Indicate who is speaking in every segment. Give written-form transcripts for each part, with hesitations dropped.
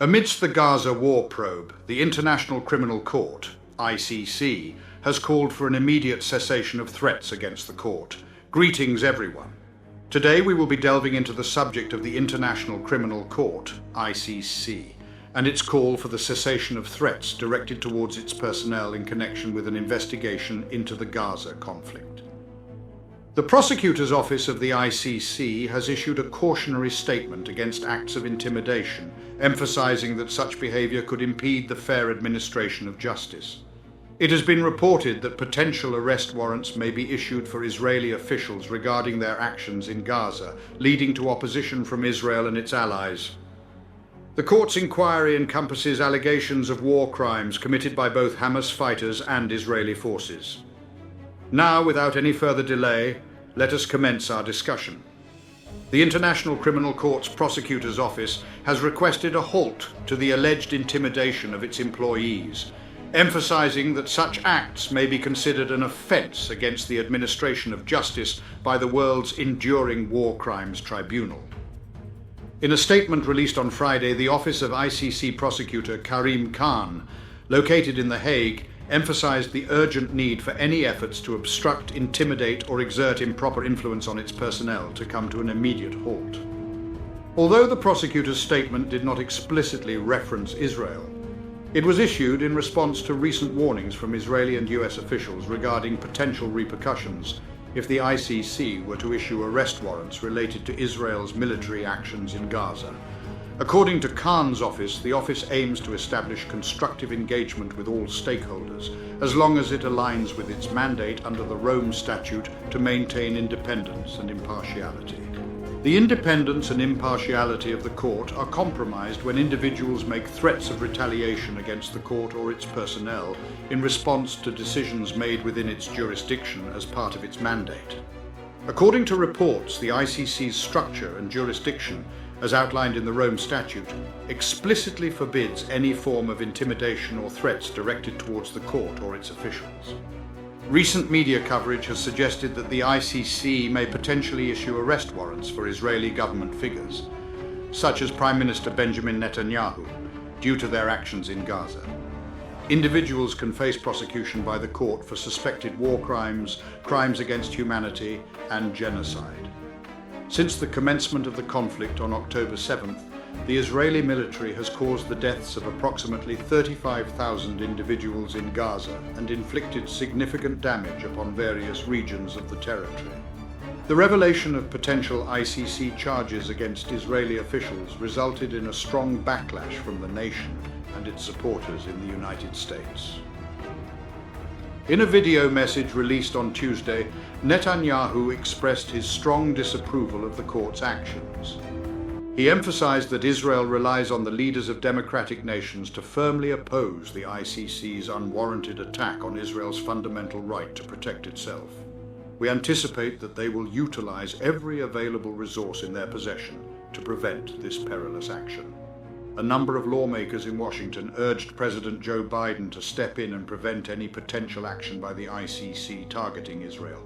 Speaker 1: Amidst the Gaza war probe, the International Criminal Court ICC has called for an immediate cessation of threats against the court. Greetings, everyone. Today we will be delving into the subject of the International Criminal Court ICC and its call for the cessation of threats directed towards its personnel in connection with an investigation into the Gaza conflict. The prosecutor's office of the ICC has issued a cautionary statement against acts of intimidation, emphasizing that such behavior could impede the fair administration of justice. It has been reported that potential arrest warrants may be issued for Israeli officials regarding their actions in Gaza, leading to opposition from Israel and its allies. The court's inquiry encompasses allegations of war crimes committed by both Hamas fighters and Israeli forces. Now, without any further delay, let us commence our discussion. The International Criminal Court's prosecutor's office has requested a halt to the alleged intimidation of its employees, emphasizing that such acts may be considered an offense against the administration of justice by the world's enduring war crimes tribunal. In a statement released on Friday, the office of ICC prosecutor Karim Khan, located in The Hague, emphasized the urgent need for any efforts to obstruct, intimidate, or exert improper influence on its personnel to come to an immediate halt. Although the prosecutor's statement did not explicitly reference Israel, it was issued in response to recent warnings from Israeli and US officials regarding potential repercussions if the ICC were to issue arrest warrants related to Israel's military actions in Gaza. According to Khan's office, the office aims to establish constructive engagement with all stakeholders, as long as it aligns with its mandate under the Rome Statute to maintain independence and impartiality. The independence and impartiality of the court are compromised when individuals make threats of retaliation against the court or its personnel in response to decisions made within its jurisdiction as part of its mandate. According to reports, the ICC's structure and jurisdiction, as outlined in the Rome Statute, explicitly forbids any form of intimidation or threats directed towards the court or its officials. Recent media coverage has suggested that the ICC may potentially issue arrest warrants for Israeli government figures, such as Prime Minister Benjamin Netanyahu, due to their actions in Gaza. Individuals can face prosecution by the court for suspected war crimes, crimes against humanity, and genocide. Since the commencement of the conflict on October 7th, the Israeli military has caused the deaths of approximately 35,000 individuals in Gaza and inflicted significant damage upon various regions of the territory. The revelation of potential ICC charges against Israeli officials resulted in a strong backlash from the nation and its supporters in the United States. In a video message released on Tuesday, Netanyahu expressed his strong disapproval of the court's actions. He emphasized that Israel relies on the leaders of democratic nations to firmly oppose the ICC's unwarranted attack on Israel's fundamental right to protect itself. We anticipate that they will utilize every available resource in their possession to prevent this perilous action. A number of lawmakers in Washington urged President Joe Biden to step in and prevent any potential action by the ICC targeting Israel.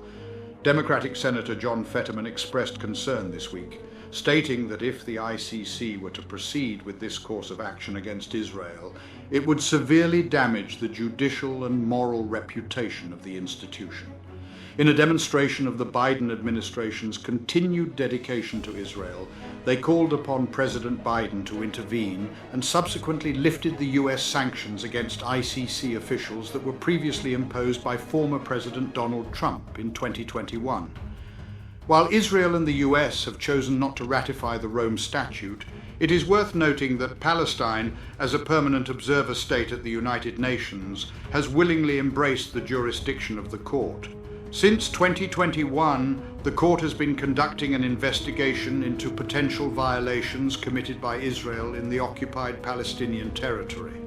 Speaker 1: Democratic Senator John Fetterman expressed concern this week, stating that if the ICC were to proceed with this course of action against Israel, it would severely damage the judicial and moral reputation of the institution. In a demonstration of the Biden administration's continued dedication to Israel, they called upon President Biden to intervene and subsequently lifted the US sanctions against ICC officials that were previously imposed by former President Donald Trump in 2021. While Israel and the US have chosen not to ratify the Rome Statute, it is worth noting that Palestine, as a permanent observer state at the United Nations, has willingly embraced the jurisdiction of the court. Since 2021, the court has been conducting an investigation into potential violations committed by Israel in the occupied Palestinian territory.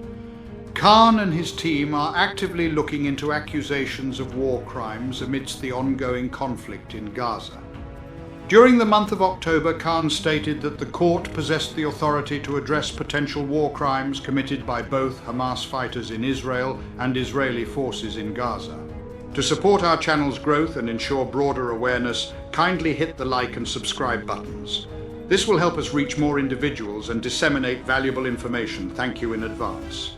Speaker 1: Khan and his team are actively looking into accusations of war crimes amidst the ongoing conflict in Gaza. During the month of October, Khan stated that the court possessed the authority to address potential war crimes committed by both Hamas fighters in Israel and Israeli forces in Gaza. To support our channel's growth and ensure broader awareness, kindly hit the like and subscribe buttons. This will help us reach more individuals and disseminate valuable information. Thank you in advance.